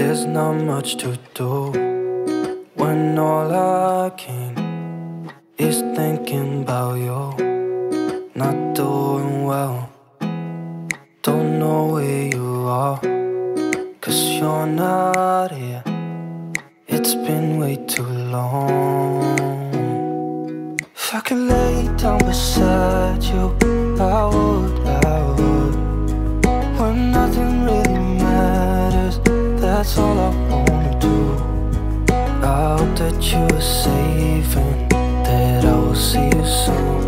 There's not much to do when all I can is thinking about you. Not doing well, don't know where you are, 'cause you're not here. It's been way too long. If I could lay down beside you, I would, when nothing really matters. That's all I wanna do. I hope that you are safe and that I will see you soon.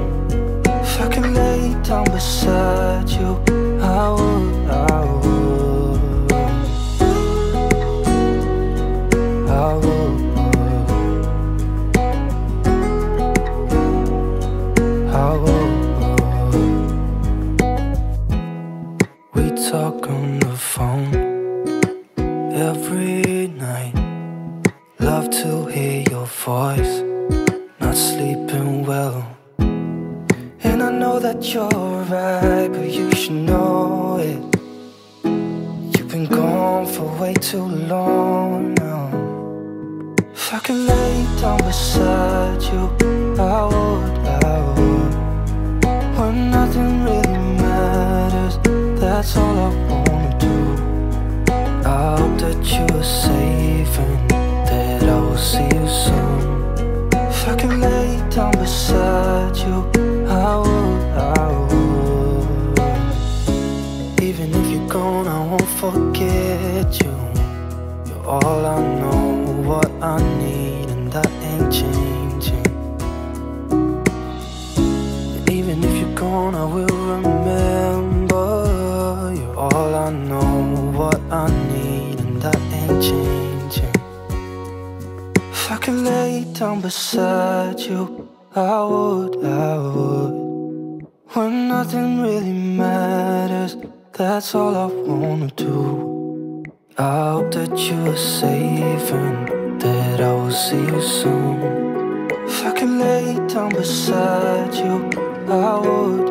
If I could lay down beside you, I would, I would, I would, I would. We talk on the phone every night. Love to hear your voice. Not sleeping well, and I know that you're right, but you should know it. You've been gone for way too long now. If I could lay down beside you, I would, I would. When nothing really matters, that's all I wanna do. I hope that you are safe and that I will see you soon. If I could lay down beside you, I would, I would. Even if you're gone, I won't forget you. You're all I know, what I need, and that ain't changing. Even if you're gone, I will remember. You're all I know, what I need, and that ain't changing. If I could lay down beside you, I would, I would. When nothing really matters, that's all I wanna do. I hope that you are safe and that I will see you soon. If I could lay down beside you, I would,